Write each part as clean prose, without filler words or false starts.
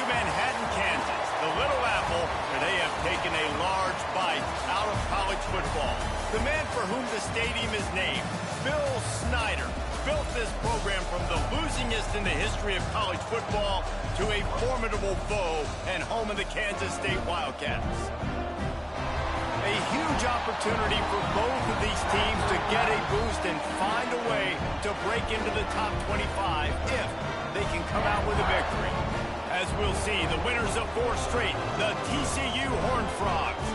Manhattan, Kansas, the Little Apple, where they have taken a large bite out of college football. The man for whom the stadium is named, Bill Snyder, built this program from the losingest in the history of college football to a formidable foe and home of the Kansas State Wildcats. A huge opportunity for both of these teams to get a boost and find a way to break into the top 25 if they can come out with a victory. As we'll see, the winners of 4 straight, the TCU Horned Frogs,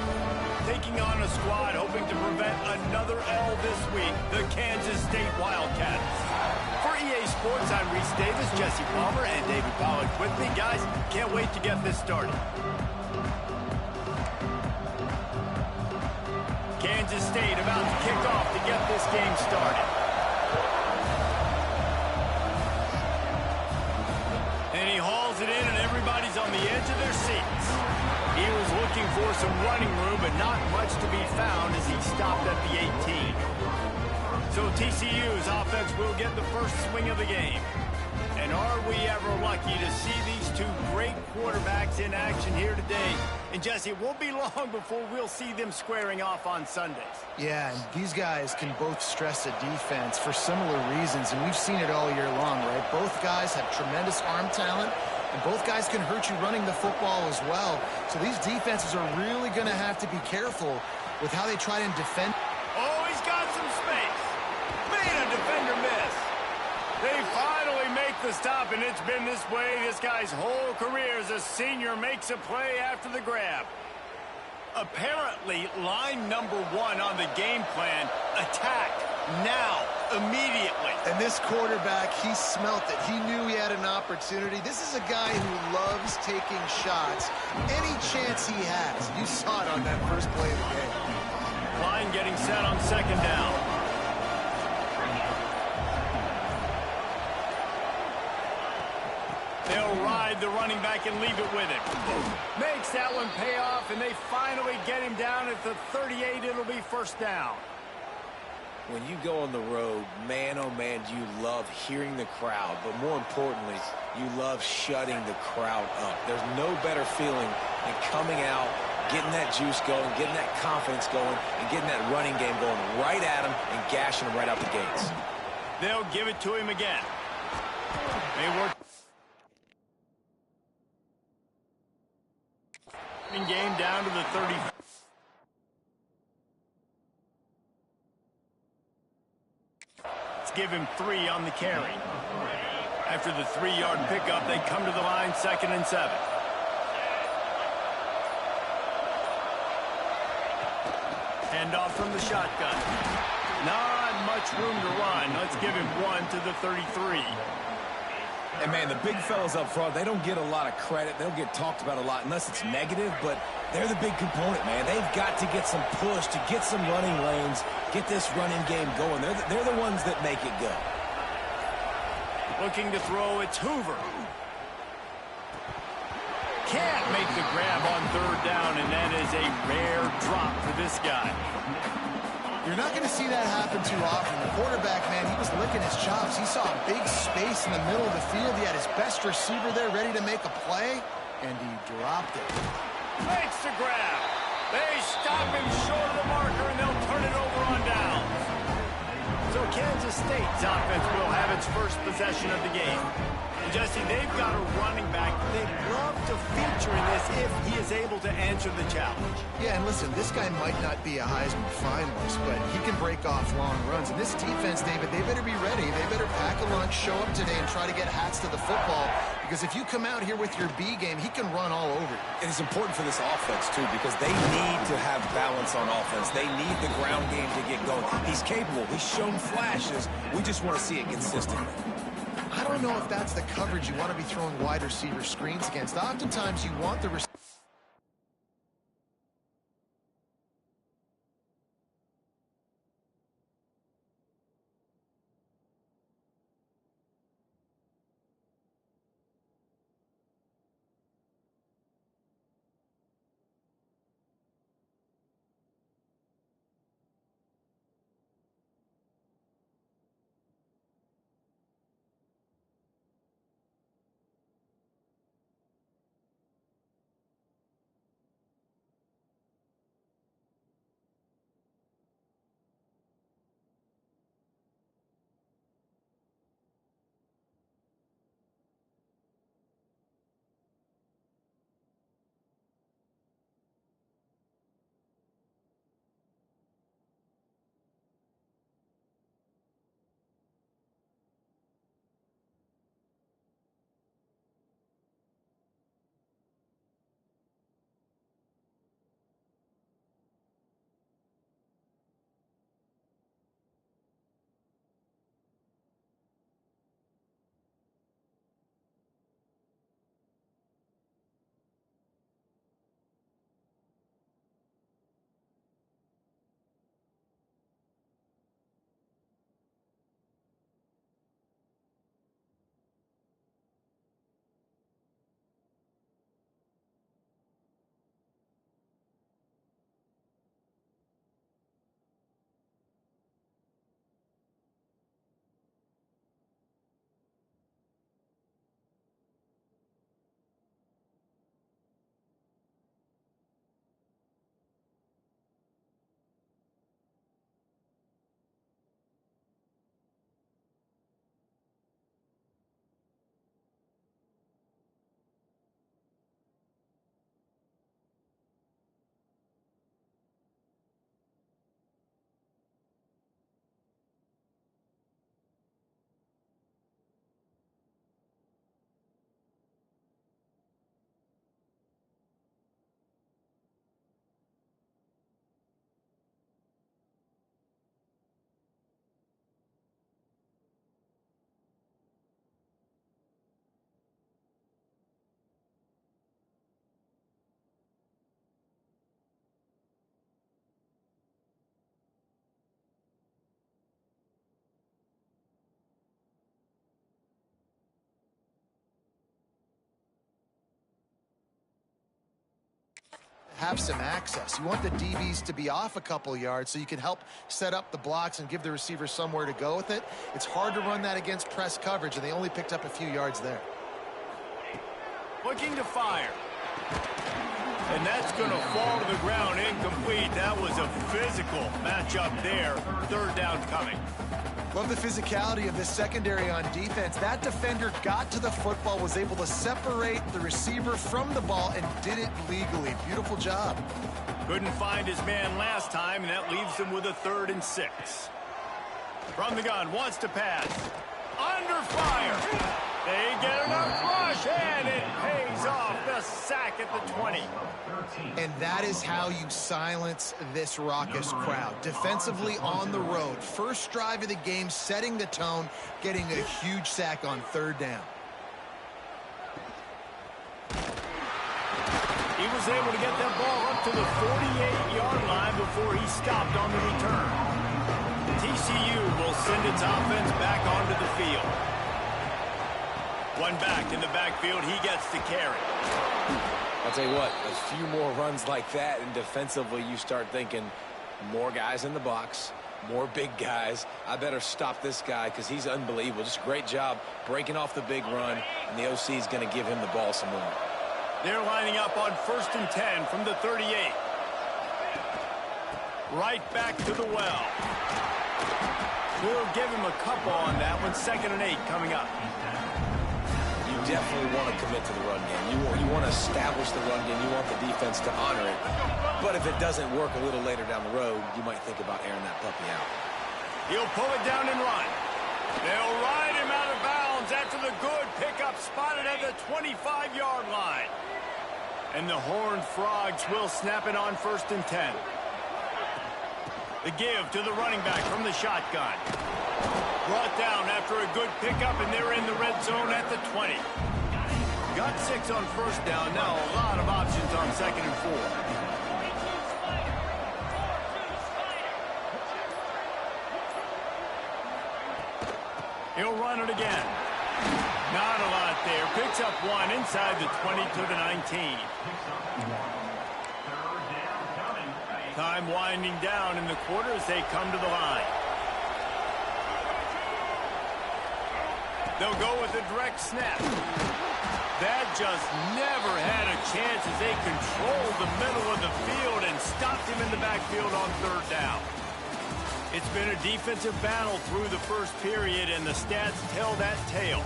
taking on a squad hoping to prevent another L this week, the Kansas State Wildcats. For EA Sports, I'm Reese Davis, Jesse Palmer, and David Pollack with me. Guys, can't wait to get this started. Kansas State about to kick off to get this game started. And he hauls it in, and everybody's on the edge of their seats. He was looking for some running room, but not much to be found as he stopped at the 18. So TCU's offense will get the first swing of the game. And are we ever lucky to see these two great quarterbacks in action here today? And Jesse, it won't be long before we'll see them squaring off on Sundays. Yeah, and these guys can both stress a defense for similar reasons, and we've seen it all year long, right? Both guys have tremendous arm talent, and both guys can hurt you running the football as well. So these defenses are really going to have to be careful with how they try and defend. Oh, he's got some space. Made a defender miss. They finally make the stop, and it's been this way this guy's whole career as a senior makes a play after the grab. Apparently, line number 1 on the game plan, attack now, immediately. And this quarterback, he smelt it. He knew he had an opportunity. This is a guy who loves taking shots any chance he has. You saw it on that first play of the game. Line getting set on second down. They'll ride the running back and leave it with him. Makes that one pay off, and they finally get him down at the 38. It'll be first down. When you go on the road, man, oh man, you love hearing the crowd. But more importantly, you love shutting the crowd up. There's no better feeling than coming out, getting that juice going, getting that confidence going, and getting that running game going right at them and gashing them right out the gates. They'll give it to him again. They work. Game down to the 30. Let's give him 3 on the carry. After the 3-yard pickup, they come to the line, 2nd and 7. Handoff from the shotgun. Not much room to run. Let's give him 1 to the 33. And, man, the big fellas up front, they don't get a lot of credit. They'll get talked about a lot unless it's negative, but they're the big component, man. They've got to get some push, to get some running lanes, get this running game going. They're the ones that make it go. Looking to throw, it's Hoover. Can't make the grab on 3rd down, and that is a rare drop for this guy. You're not going to see that happen too often. The quarterback, man, he was licking his chops. He saw a big space in the middle of the field. He had his best receiver there ready to make a play, and he dropped it. Makes the grab. They stop him short of the marker, and they'll turn it over on downs. So Kansas State's offense will have its first possession of the game. And Jesse, they've got a running back they'd love to feature in this if he is able to answer the challenge. Yeah, and listen, this guy might not be a Heisman finalist, but he can break off long runs. And this defense, David, they better be ready. They better pack a lunch, show up today, and try to get hats to the football. Because if you come out here with your B game, he can run all over you. And it's important for this offense, too, because they need to have balance on offense. They need the ground game to get going. He's capable. He's shown flashes. We just want to see it consistently. I don't know if that's the coverage you want to be throwing wide receiver screens against. Oftentimes, you want the have some access. You want the DBs to be off a couple yards so you can help set up the blocks and give the receivers somewhere to go with it. It's hard to run that against press coverage, and they only picked up a few yards there. Looking to fire. And that's going to fall to the ground incomplete. That was a physical matchup there. Third down coming. Love the physicality of this secondary on defense. That defender got to the football, was able to separate the receiver from the ball, and did it legally. Beautiful job. Couldn't find his man last time, and that leaves him with a 3rd and 6. From the gun, wants to pass. Under fire. They get enough rush, and it pays off. The sack at the 20. And that is how you silence this raucous crowd. Defensively on the road. First drive of the game, setting the tone, getting a huge sack on 3rd down. He was able to get that ball up to the 48-yard line before he stopped on the return. TCU will send its offense back onto the field. One back in the backfield, he gets to carry. I'll tell you what, a few more runs like that, and defensively you start thinking more guys in the box, more big guys. I better stop this guy because he's unbelievable. Just a great job breaking off the big run, and the OC is going to give him the ball some more. They're lining up on 1st and 10 from the 38. Right back to the well. We'll give him a couple on that one. 2nd and 8 coming up. Definitely want to commit to the run game. You want to establish the run game. You want the defense to honor it. But if it doesn't work a little later down the road, you might think about airing that puppy out. He'll pull it down and run. They'll ride him out of bounds after the good pickup spotted at the 25-yard line. And the Horned Frogs will snap it on 1st and 10. The give to the running back from the shotgun. Brought down after a good pickup, and they're in the red zone at the 20. Got 6 on 1st down. Now a lot of options on 2nd and 4. He'll run it again. Not a lot there. Picks up 1 inside the 20 to the 19. Time winding down in the quarter as they come to the line. They'll go with a direct snap. That just never had a chance as they controlled the middle of the field and stopped him in the backfield on 3rd down. It's been a defensive battle through the first period, and the stats tell that tale.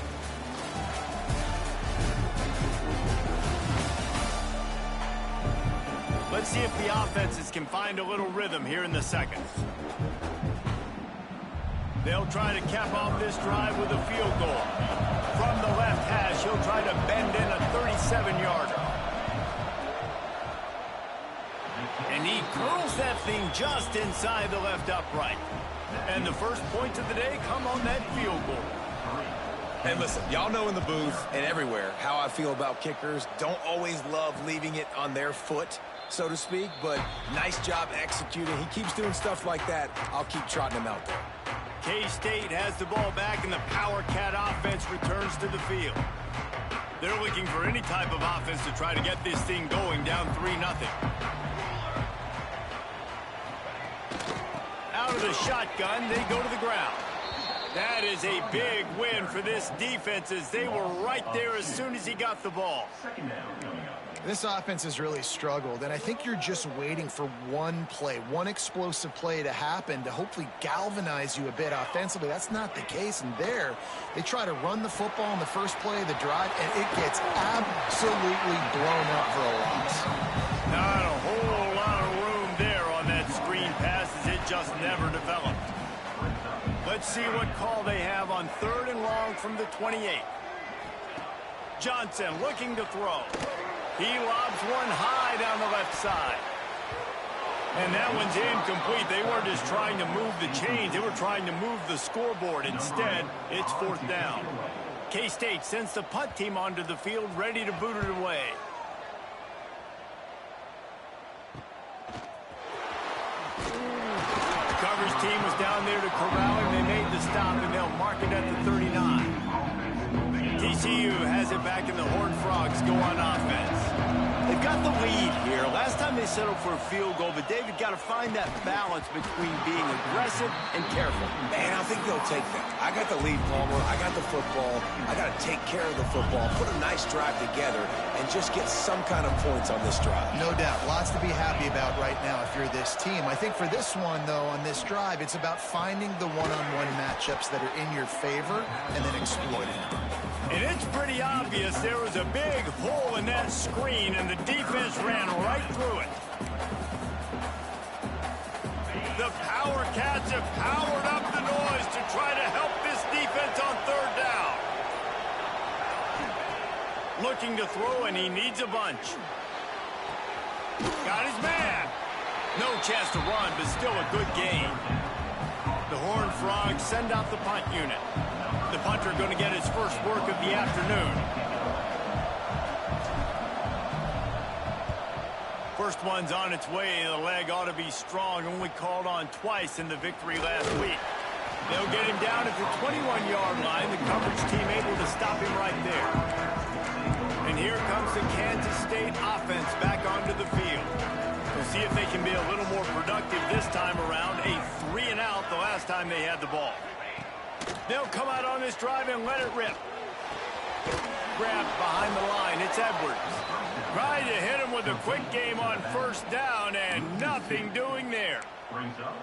Let's see if the offenses can find a little rhythm here in the second. They'll try to cap off this drive with a field goal. From the left hash, he'll try to bend in a 37-yarder. And he curls that thing just inside the left upright. And the first points of the day come on that field goal. And listen, y'all know in the booth and everywhere how I feel about kickers. Don't always love leaving it on their foot, so to speak, but nice job executing. He keeps doing stuff like that. I'll keep trotting him out there. K-State has the ball back, and the Power Cat offense returns to the field. They're looking for any type of offense to try to get this thing going, down 3-0. Out of the shotgun, they go to the ground. That is a big win for this defense as they were right there as soon as he got the ball. This offense has really struggled, and I think you're just waiting for one play, one explosive play to happen to hopefully galvanize you a bit offensively. That's not the case, and there, they try to run the football in the first play of the drive, and it gets absolutely blown up for a loss. Not a whole lot of room there on that screen pass as it just never developed. Let's see what call they have on 3rd and long from the 28. Johnson looking to throw. He lobs one high down the left side. And that one's incomplete. They weren't just trying to move the chains. They were trying to move the scoreboard. Instead, it's 4th down. K-State sends the punt team onto the field, ready to boot it away. The coverage team was down there to corral him. They made the stop, and they'll mark it at the 39. TCU has it back, and the Horned Frogs go on offense. They've got the lead here. Last time they settled for a field goal, but David got to find that balance between being aggressive and careful. Man, I think they'll take that. I got the lead, Palmer. I got the football. I got to take care of the football, put a nice drive together, and just get some kind of points on this drive. No doubt. Lots to be happy about right now if you're this team. I think for this one, though, on this drive, it's about finding the one-on-one matchups that are in your favor and then exploiting them. And it's pretty obvious there was a big hole in that screen, and the defense ran right through it. The Power Cats have powered up the noise to try to help this defense on third down. Looking to throw, and he needs a bunch. Got his man. No chance to run, but still a good gain. The Horned Frogs send out the punt unit. The punter going to get his first work of the afternoon. First one's on its way. The leg ought to be strong. Only called on twice in the victory last week. They'll get him down at the 21-yard line. The coverage team able to stop him right there. And here comes the Kansas State offense back onto the field. We'll see if they can be a little more productive this time around. A 3-and-out the last time they had the ball. They'll come out on this drive and let it rip. Grabbed behind the line. It's Edwards. Trying to hit him with a quick game on first down, and nothing doing there. Brings up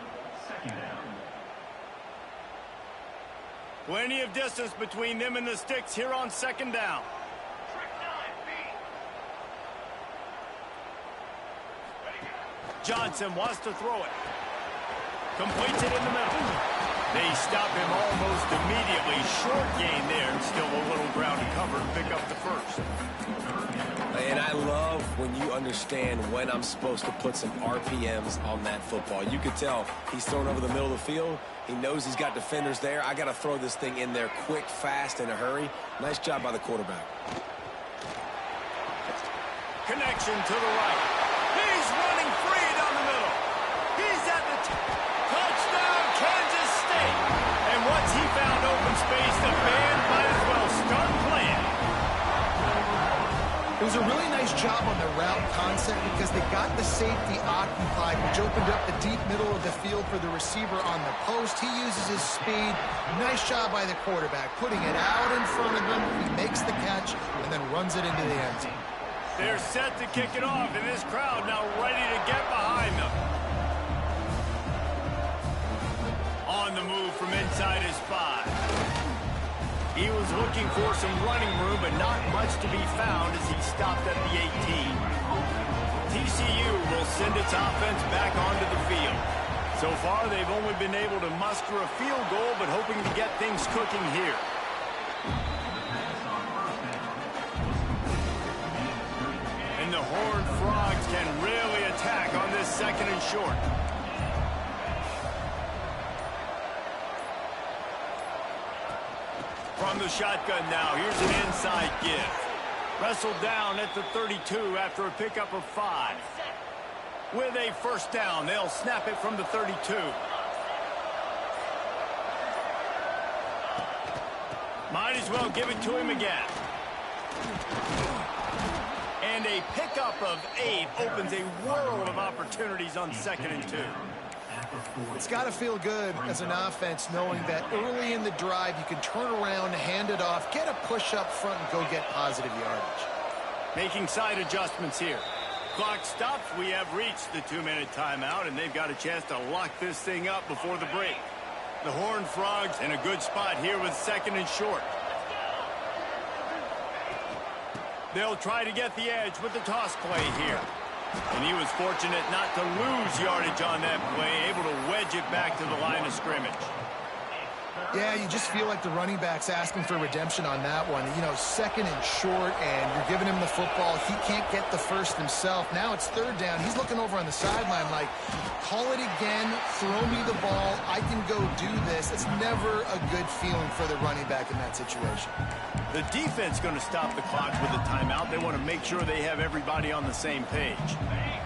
second down. Plenty of distance between them and the sticks here on second down. Johnson wants to throw it. Completes it in the middle. They stop him almost immediately. Short gain there, and still a little ground to cover to pick up the first. And I love when you understand when I'm supposed to put some RPMs on that football. You could tell he's thrown over the middle of the field. He knows he's got defenders there. I got to throw this thing in there quick, fast, in a hurry. Nice job by the quarterback. Connection to the right. He's running free down the middle. He's at the touchdown, Kansas State. And once he found open space, the band might as well start playing. It was a really nice job on the route concept because they got the safety occupied, which opened up the deep middle of the field for the receiver on the post. He uses his speed. Nice job by the quarterback, putting it out in front of him. He makes the catch and then runs it into the end zone. They're set to kick it off, and this crowd now ready to get behind them. On the move from inside his 5. He was looking for some running room, but not much to be found as he stopped at the 18. TCU will send its offense back onto the field. So far, they've only been able to muster a field goal, but hoping to get things cooking here. And the Horned Frogs can really attack on this second and short. From the shotgun now, here's an inside give. Wrestled down at the 32 after a pickup of 5. With a first down, they'll snap it from the 32. Might as well give it to him again. And a pickup of 8 opens a world of opportunities on second and 2. It's got to feel good as an offense knowing that early in the drive you can turn around, hand it off, get a push up front, and go get positive yardage. Making side adjustments here. Clock stops. We have reached the 2-minute timeout, and they've got a chance to lock this thing up before the break. The Horned Frogs in a good spot here with second and short. They'll try to get the edge with the toss play here. And he was fortunate not to lose yardage on that play, able to wedge it back to the line of scrimmage. Yeah, you just feel like the running back's asking for redemption on that one. You know, second and short, and you're giving him the football. He can't get the first himself. Now it's third down. He's looking over on the sideline like, call it again, throw me the ball, I can go do this. It's never a good feeling for the running back in that situation. The defense going to stop the clock with a timeout. They want to make sure they have everybody on the same page.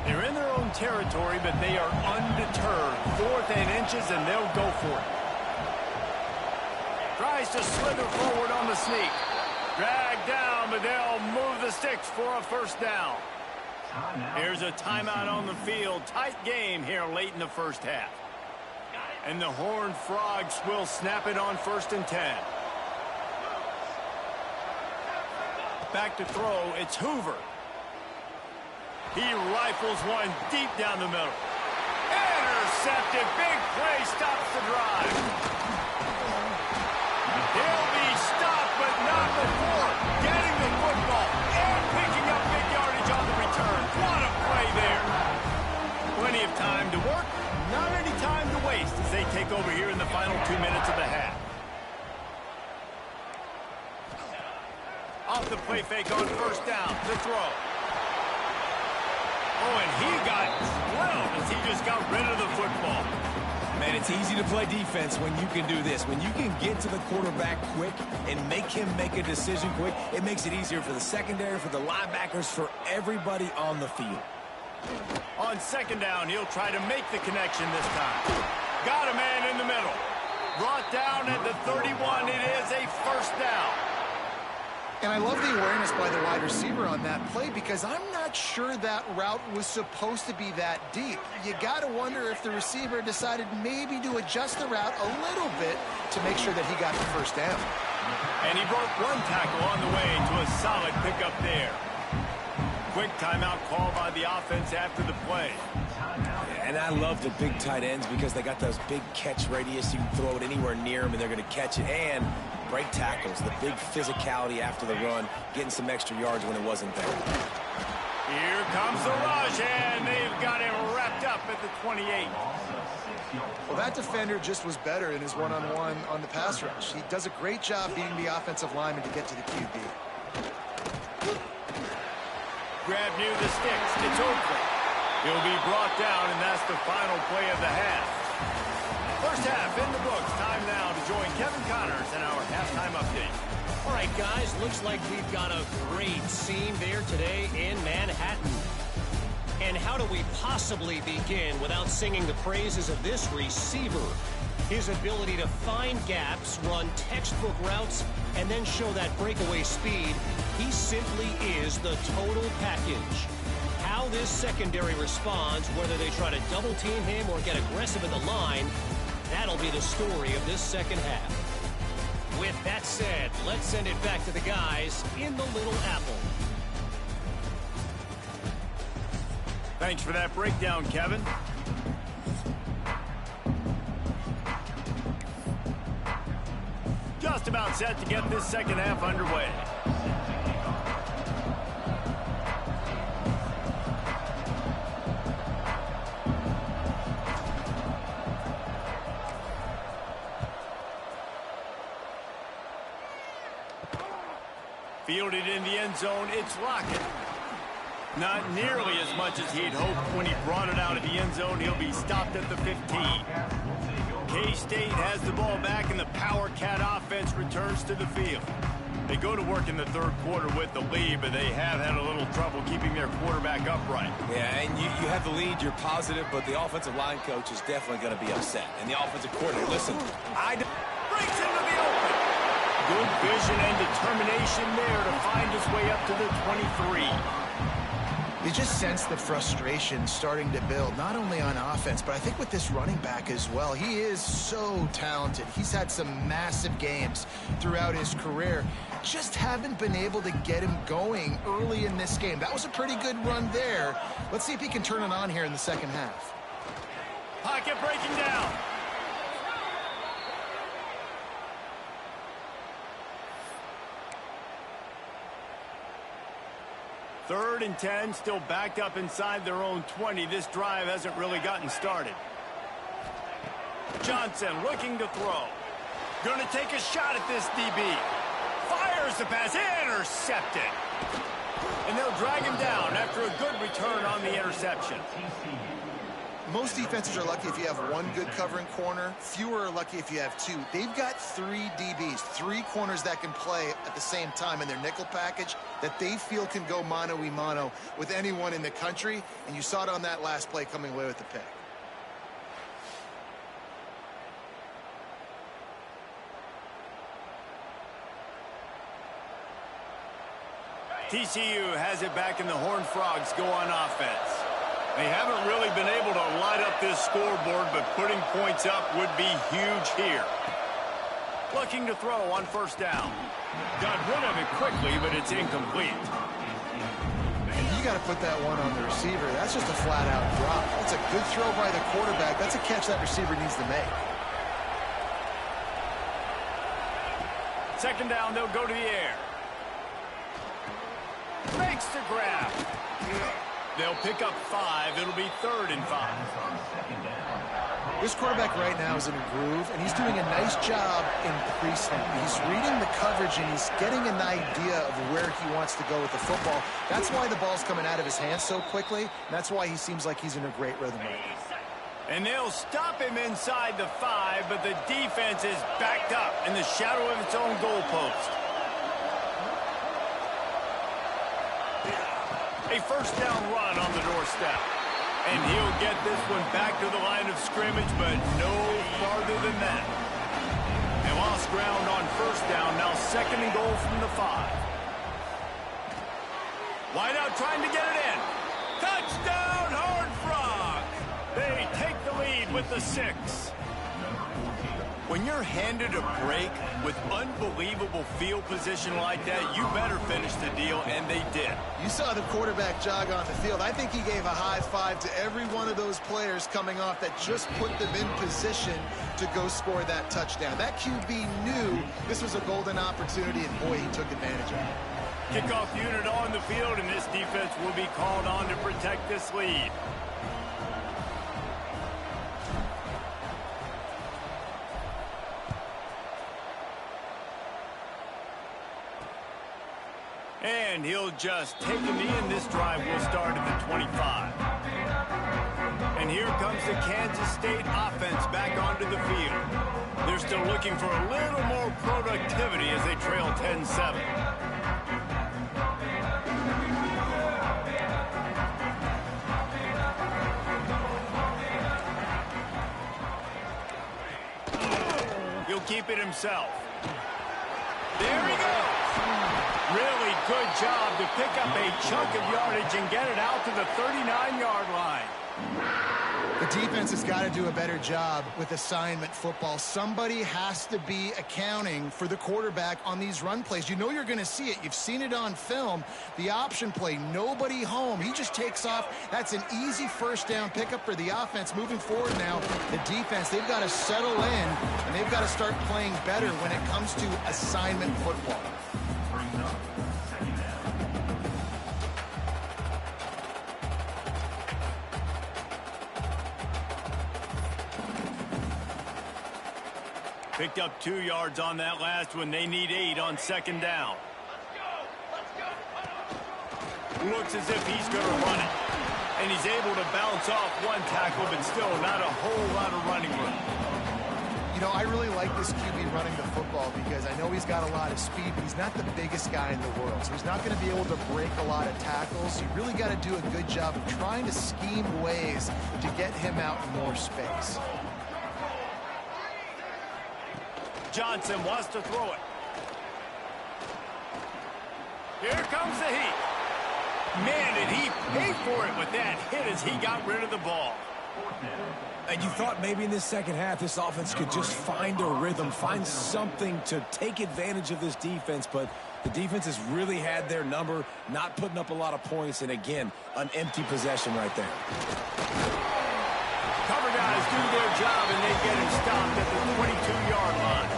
They're in their own territory, but they are undeterred. 4th and inches, and they'll go for it. Tries to slither forward on the sneak. Dragged down, but they'll move the sticks for a first down. Here's a timeout on the field. Tight game here late in the first half. And the Horned Frogs will snap it on 1st and 10. Back to throw. It's Hoover. He rifles one deep down the middle. Intercepted. Big play stops the drive. He'll be stopped, but not before getting the football and picking up big yardage on the return. What a play there. Plenty of time to work. Not any time to waste as they take over here in the final 2 minutes of the half. Off the play fake on 1st down. To throw. Oh, and he got drilled as he just got rid of the football. Man, it's easy to play defense when you can do this. When you can get to the quarterback quick and make him make a decision quick, it makes it easier for the secondary, for the linebackers, for everybody on the field. On 2nd down, he'll try to make the connection this time. Got a man in the middle. Brought down at the 31. It is a 1st down. And I love the awareness by the wide receiver on that play because I'm not sure that route was supposed to be that deep. You got to wonder if the receiver decided maybe to adjust the route a little bit to make sure that he got the 1st down. And he broke one tackle on the way to a solid pickup there. Quick timeout call by the offense after the play. And I love the big tight ends because they got those big catch radius. You can throw it anywhere near them, and they're going to catch it. And break tackles, the big physicality after the run, getting some extra yards when it wasn't there. Here comes the rush, and they've got him wrapped up at the 28. Well, that defender just was better in his one-on-one on the pass rush. He does a great job beating the offensive lineman to get to the QB. Grab near the sticks. It's Oakley. He'll be brought down, and that's the final play of the half. First half in the books. Time now to join Kevin Connors in our halftime update. All right, guys, looks like we've got a great scene there today in Manhattan. And how do we possibly begin without singing the praises of this receiver? His ability to find gaps, run textbook routes, and then show that breakaway speed. He simply is the total package. How this secondary responds, whether they try to double team him or get aggressive at the line, that'll be the story of this second half. With that said, let's send it back to the guys in the Little Apple. Thanks for that breakdown, Kevin. Just about set to get this second half underway. Fielded in the end zone, it's Lockett. Not nearly as much as he'd hoped when he brought it out of the end zone. He'll be stopped at the 15. K-State has the ball back, and the Power Cat offense returns to the field. They go to work in the 3rd quarter with the lead, but they have had a little trouble keeping their quarterback upright. Yeah, and you have the lead, you're positive, but the offensive line coach is definitely going to be upset. And the offensive coordinator, listen, Breaks into the open. Good vision and determination there to find his way up to the 23. You just sense the frustration starting to build, not only on offense, but I think with this running back as well. He is so talented. He's had some massive games throughout his career. Just haven't been able to get him going early in this game. That was a pretty good run there. Let's see if he can turn it on here in the second half. Pocket breaking down. Third and 10, still backed up inside their own 20. This drive hasn't really gotten started. Johnson looking to throw. Going to take a shot at this DB. Fires the pass, intercepted. And they'll drag him down after a good return on the interception. Most defenses are lucky if you have one good covering corner. Fewer are lucky if you have two. They've got 3 DBs, 3 corners that can play at the same time in their nickel package that they feel can go mano-a-mano with anyone in the country. And you saw it on that last play coming away with the pick. TCU has it back in the Horned Frogs go on offense. They haven't really been able to light up this scoreboard, but putting points up would be huge here. Looking to throw on first down. Got rid of it quickly, but it's incomplete. You got to put that one on the receiver. That's just a flat-out drop. That's a good throw by the quarterback. That's a catch that receiver needs to make. Second down, they'll go to the air. Makes the grab. They'll pick up 5. It'll be 3rd and 5. This quarterback right now is in a groove, and he's doing a nice job in pre-snap. He's reading the coverage, and he's getting an idea of where he wants to go with the football. That's why the ball's coming out of his hands so quickly, and that's why he seems like he's in a great rhythm right now. And they'll stop him inside the 5, but the defense is backed up in the shadow of its own goalpost. A first down run on the doorstep. And he'll get this one back to the line of scrimmage, but no farther than that. They lost ground on first down, now 2nd and goal from the 5. Wide out trying to get it in. Touchdown, Horned Frogs! They take the lead with the 6. When you're handed a break with unbelievable field position like that, you better finish the deal, and they did. You saw the quarterback jog on the field. I think he gave a high five to every one of those players coming off that just put them in position to go score that touchdown. That QB knew this was a golden opportunity, and boy, he took advantage of it. Kickoff unit on the field, and this defense will be called on to protect this lead. And he'll just take a knee, and this drive will start at the 25. And here comes the Kansas State offense back onto the field. They're still looking for a little more productivity as they trail 10-7. He'll keep it himself. There he goes. Really good job to pick up a chunk of yardage and get it out to the 39-yard line. The defense has got to do a better job with assignment football. Somebody has to be accounting for the quarterback on these run plays. You know you're going to see it. You've seen it on film. The option play, nobody home. He just takes off. That's an easy first down pickup for the offense. Moving forward now, the defense, they've got to settle in, and they've got to start playing better when it comes to assignment football. Picked up 2 yards on that last one. They need 8 on second down. Looks as if he's going to run it. And he's able to bounce off one tackle, but still not a whole lot of running room. You know, I really like this QB running the football because I know he's got a lot of speed, but he's not the biggest guy in the world. So he's not going to be able to break a lot of tackles. You really got to do a good job of trying to scheme ways to get him out in more space. Johnson wants to throw it. Here comes the heat. Man, did he pay for it with that hit as he got rid of the ball. And you thought maybe in this second half this offense could just find a rhythm, find something to take advantage of this defense, but the defense has really had their number, not putting up a lot of points, and again, an empty possession right there. Cover guys do their job, and they get him stopped at the 22-yard line.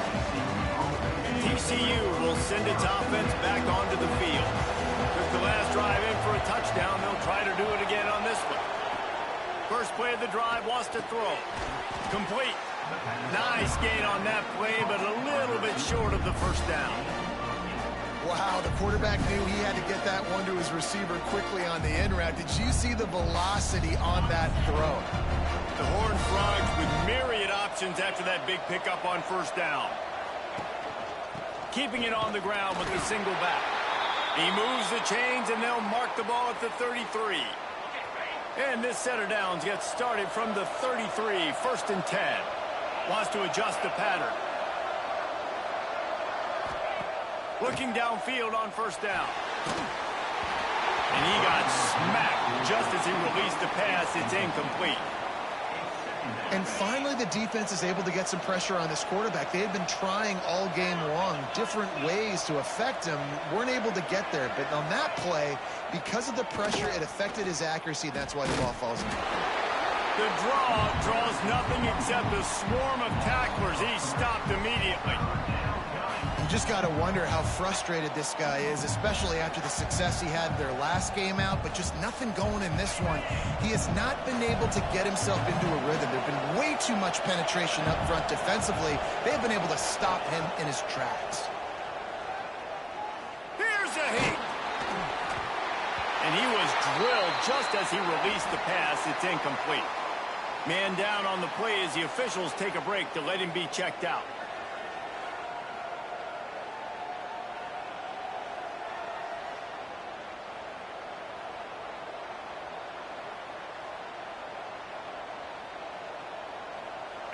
TCU will send its offense back onto the field. Took the last drive in for a touchdown. They'll try to do it again on this one. First play of the drive, wants to throw. Complete. Nice gain on that play, but a little bit short of the first down. Wow, the quarterback knew he had to get that one to his receiver quickly on the in route. Did you see the velocity on that throw? The Horned Frogs with myriad options after that big pickup on first down. Keeping it on the ground with the single back. He moves the chains, and they'll mark the ball at the 33. And this set of downs gets started from the 33, 1st and 10. Wants to adjust the pattern. Looking downfield on first down. And he got smacked just as he released the pass. It's incomplete. And finally, the defense is able to get some pressure on this quarterback. They had been trying all game long different ways to affect him. Weren't able to get there. But on that play, because of the pressure, it affected his accuracy. That's why the ball falls in. The draw draws nothing except a swarm of tacklers. He stopped immediately. You just got to wonder how frustrated this guy is, especially after the success he had their last game out, but just nothing going in this one. He has not been able to get himself into a rhythm. There's been way too much penetration up front defensively. They've been able to stop him in his tracks. Here's a hit. And he was drilled just as he released the pass. It's incomplete. Man down on the play as the officials take a break to let him be checked out.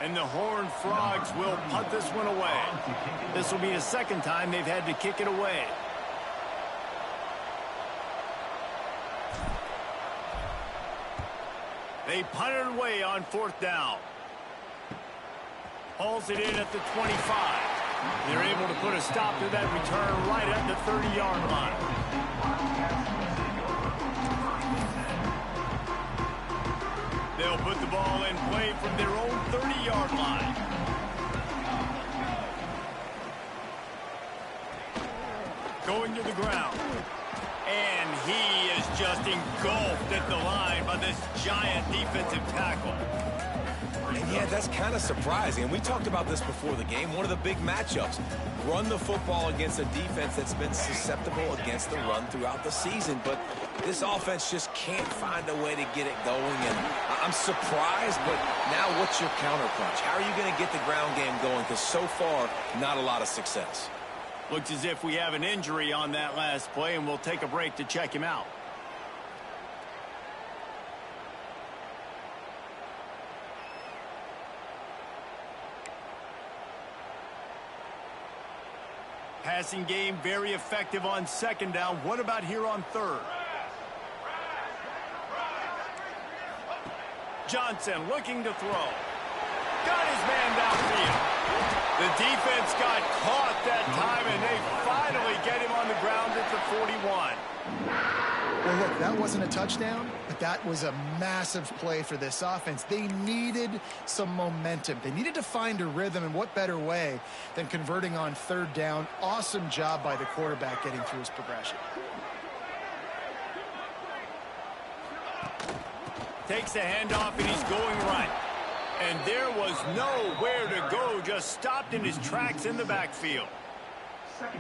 And the Horned Frogs will punt this one away. This will be the second time they've had to kick it away. They punt it away on 4th down. Hauls it in at the 25. They're able to put a stop to that return right at the 30-yard line. They'll put the ball in play from their own 30-yard line. Going to the ground. And he is just engulfed at the line by this giant defensive tackle. And yeah, that's kind of surprising. And we talked about this before the game. One of the big matchups. Run the football against a defense that's been susceptible against the run throughout the season. But this offense just can't find a way to get it going. And I'm surprised, but now what's your counterpunch? How are you going to get the ground game going? Because so far, not a lot of success. Looks as if we have an injury on that last play, and we'll take a break to check him out. Passing game very effective on 2nd down. What about here on 3rd? Johnson looking to throw. Got his man downfield. The defense got caught that time, and they finally get him on the ground at the 41. Well, look, that wasn't a touchdown, but that was a massive play for this offense. They needed some momentum. They needed to find a rhythm, and what better way than converting on 3rd down. Awesome job by the quarterback getting through his progression. Takes the handoff, and he's going right. And there was nowhere to go, just stopped in his tracks in the backfield.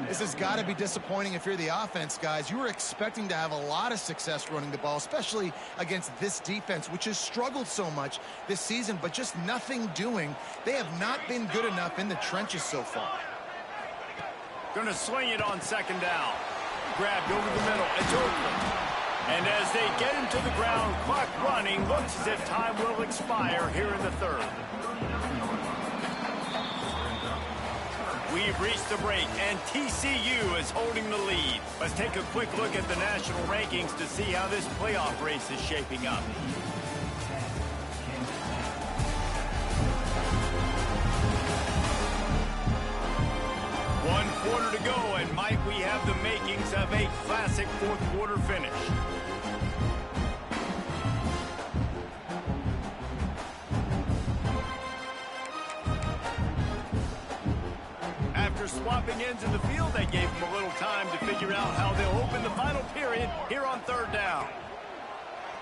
This has got to be disappointing if you're the offense, guys. You were expecting to have a lot of success running the ball, especially against this defense, which has struggled so much this season, but just nothing doing. They have not been good enough in the trenches so far. Going to sling it on 2nd down. Grabbed over the middle. It's open. And as they get him to the ground, clock running, looks as if time will expire here in the 3rd. We've reached the break, and TCU is holding the lead. Let's take a quick look at the national rankings to see how this playoff race is shaping up. One quarter to go, and might we have the makings of a classic 4th quarter finish. After swapping ends in the field, they gave them a little time to figure out how they'll open the final period here on 3rd down.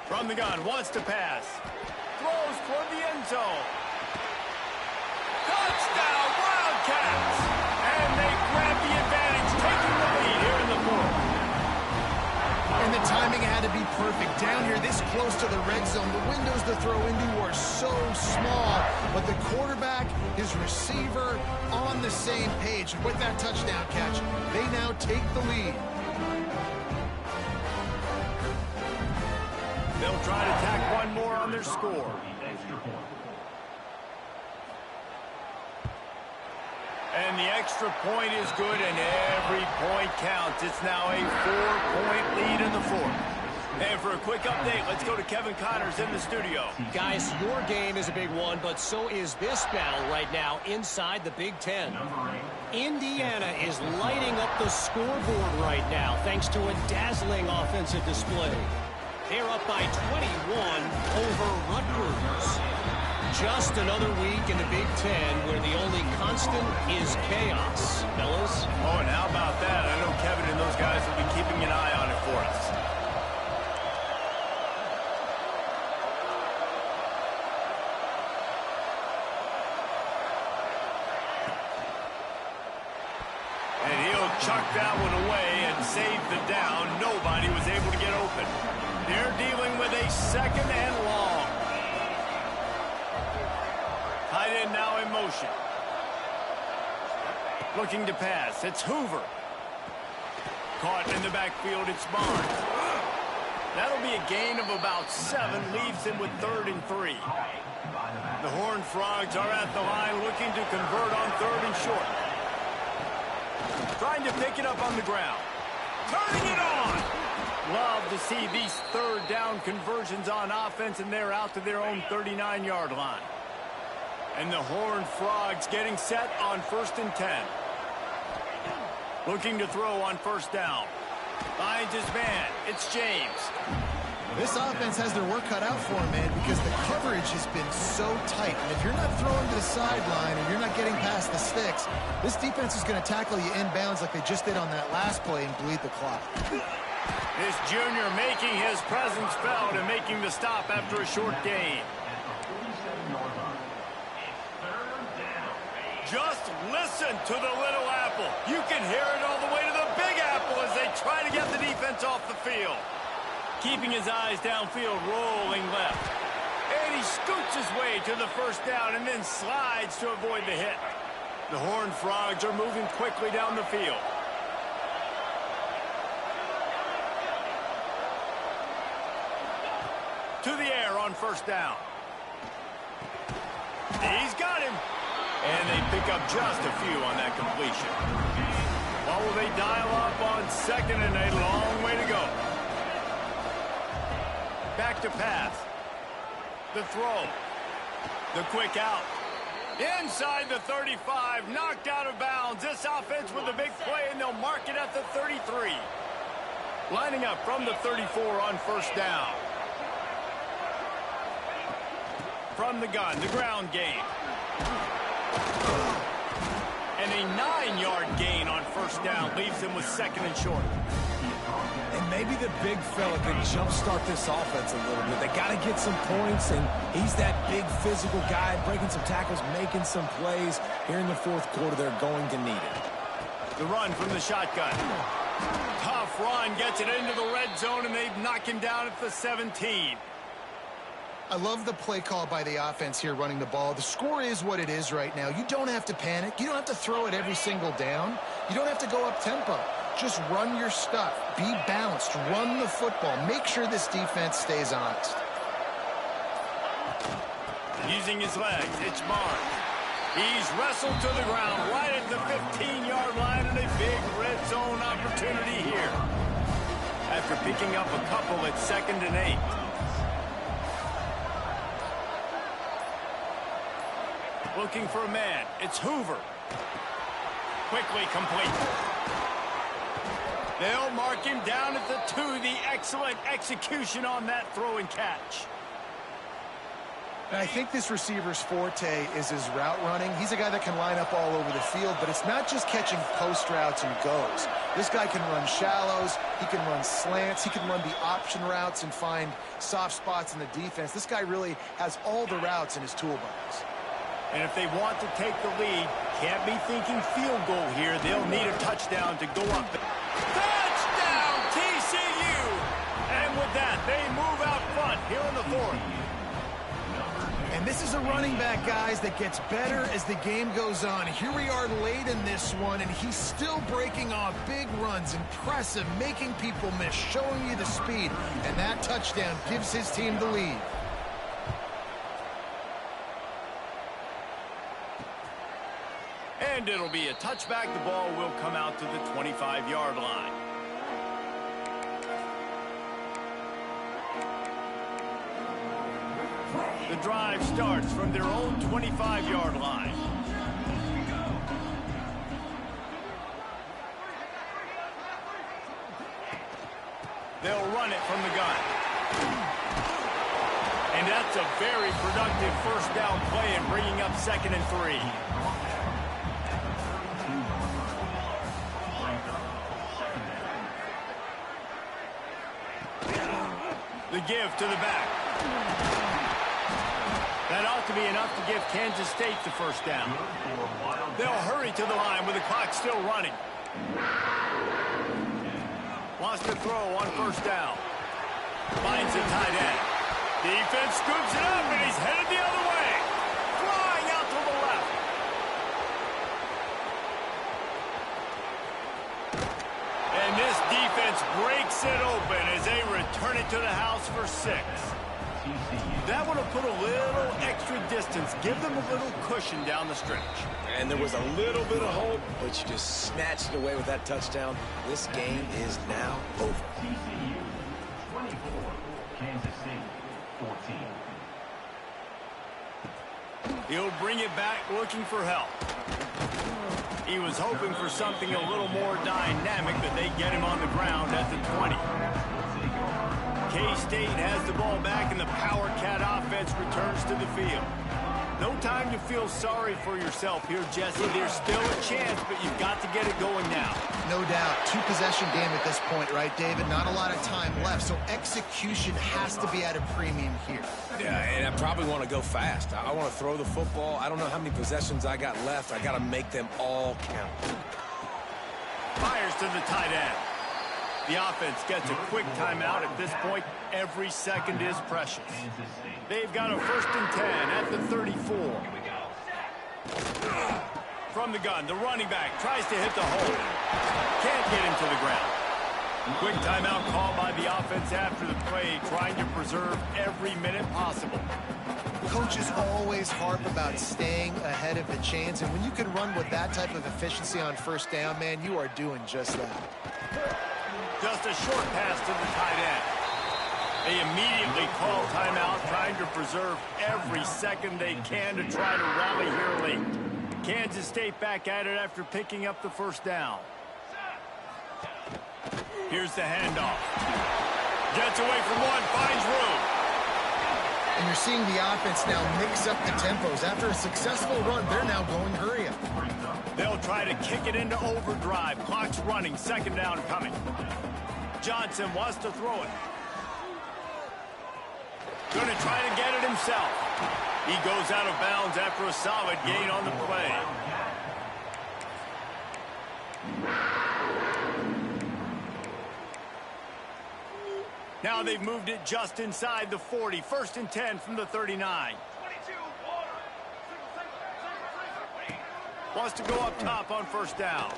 From the gun, wants to pass. Throws toward the end zone. Touchdown, Wildcats! And they grab the advantage, taking the lead here in the 4th. And the timing had to be perfect. Down here, this close to the red zone, the windows to throw into are so small. But the quarterback, his receiver, on the same page. And with that touchdown catch, they now take the lead. They'll try to tack one more on their score. And the extra point is good, and every point counts. It's now a 4-point lead in the 4th. And for a quick update, let's go to Kevin Connors in the studio. Guys, your game is a big one, but so is this battle right now inside the Big Ten. Indiana is lighting up the scoreboard right now thanks to a dazzling offensive display. They're up by 21 over Rutgers. Just another week in the Big Ten where the only constant is chaos. Fellas? Oh, and how about that? I know Kevin and those guys will be keeping an eye on it for us. And he'll chuck that one away and save the down. Nobody was able to get open. They're dealing with a second and long. Tight end now in motion. Looking to pass. It's Hoover. Caught in the backfield. It's Barnes. That'll be a gain of about 7. Leaves him with 3rd and 3. The Horned Frogs are at the line looking to convert on 3rd and short. Trying to pick it up on the ground. Turning it on. Love to see these 3rd down conversions on offense, and they're out to their own 39-yard line. And the Horned Frogs getting set on 1st and 10. Looking to throw on 1st down. Finds his man. It's James. This offense has their work cut out for them, man, because the coverage has been so tight. And if you're not throwing to the sideline and you're not getting past the sticks, this defense is going to tackle you inbounds like they just did on that last play and bleed the clock. This junior making his presence felt and making the stop after a short gain. Just listen to the Little Apple. You can hear it all the way to the Big Apple as they try to get the defense off the field. Keeping his eyes downfield, rolling left. And he scoots his way to the 1st down and then slides to avoid the hit. The Horned Frogs are moving quickly down the field. To the air on 1st down. He's got him. And they pick up just a few on that completion. Well, will they dial up on 2nd and a long way to go? Back to pass. The throw. The quick out. Inside the 35. Knocked out of bounds. This offense with a big play, and they'll mark it at the 33. Lining up from the 34 on 1st down. From the gun, the ground game. And a 9-yard gain on 1st down leaves him with 2nd and short. And maybe the big fella can jumpstart this offense a little bit. They got to get some points, and he's that big physical guy, breaking some tackles, making some plays. Here in the 4th quarter, they're going to need it. The run from the shotgun. Tough run, gets it into the red zone, and they knock him down at the 17. I love the play call by the offense here running the ball. The score is what it is right now. You don't have to panic. You don't have to throw it every single down. You don't have to go up tempo. Just run your stuff. Be balanced. Run the football. Make sure this defense stays honest. Using his legs, it's Barnes. He's wrestled to the ground right at the 15-yard line, and a big red zone opportunity here. After picking up a couple at 2nd and 8. Looking for a man. It's Hoover. Quickly complete. They'll mark him down at the 2. The excellent execution on that throw and catch. And I think this receiver's forte is his route running. He's a guy that can line up all over the field, but it's not just catching post routes and goes. This guy can run shallows. He can run slants. He can run the option routes and find soft spots in the defense. This guy really has all the routes in his toolbox. And if they want to take the lead, can't be thinking field goal here. They'll need a touchdown to go up. Touchdown, TCU! And with that, they move out front here in the 4th. And this is a running back, guys, that gets better as the game goes on. Here we are late in this one, and he's still breaking off big runs. Impressive, making people miss, showing you the speed. And that touchdown gives his team the lead. And it'll be a touchback. The ball will come out to the 25-yard line. The drive starts from their own 25-yard line. They'll run it from the gun. And that's a very productive first down play and bringing up 2nd and 3. The give to the back. That ought to be enough to give Kansas State the first down. They'll hurry to the line with the clock still running. Wants to throw on first down. Finds the tight end. Defense scoops it up, and he's headed the other way. Flying out to the left. And this defense breaks it open as they return it to the house for 6. That would have put a little extra distance, give them a little cushion down the stretch. And there was a little bit of hope, but you just snatched it away with that touchdown. This game is now over. TCU 24, Kansas State 14. He'll bring it back looking for help. He was hoping for something a little more dynamic, but they get him on the ground at the 20. K-State has the ball back, and the Power Cat offense returns to the field. No time to feel sorry for yourself here, Jesse. There's still a chance, but you've got to get it going now. No doubt. 2-possession game at this point, right, David? Not a lot of time left, so execution has to be at a premium here. Yeah, and I probably want to go fast. I want to throw the football. I don't know how many possessions I got left. I got to make them all count. Fires to the tight end. The offense gets a quick timeout at this point. Every second is precious. They've got a 1st and 10 at the 34. From the gun, the running back tries to hit the hole. Can't get him to the ground. Quick timeout call by the offense after the play, trying to preserve every minute possible. Coaches always harp about staying ahead of the chains, and when you can run with that type of efficiency on first down, man, you are doing just that. Just a short pass to the tight end. They immediately call timeout, trying to preserve every second they can to try to rally here late. Kansas State back at it after picking up the first down. Here's the handoff. Gets away from one, finds room. And you're seeing the offense now mix up the tempos. After a successful run, they're now going hurry up. They'll try to kick it into overdrive. Clock's running, 2nd down coming. Johnson wants to throw it. Going to try to get it himself. He goes out of bounds after a solid gain on the play. Now they've moved it just inside the 40. 1st and 10 from the 39. Wants to go up top on first down.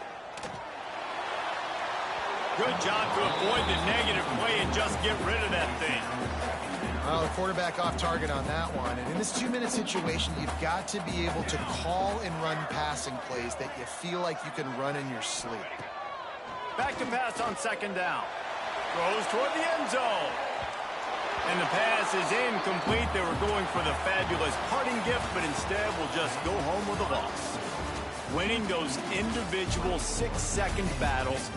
Good job to avoid the negative play and just get rid of that thing. Well, the quarterback off target on that one. And in this 2-minute situation, you've got to be able to call and run passing plays that you feel like you can run in your sleep. Back to pass on 2nd down. Throws toward the end zone. And the pass is incomplete. They were going for the fabulous parting gift, but instead will just go home with a loss. Winning those individual 6-second battles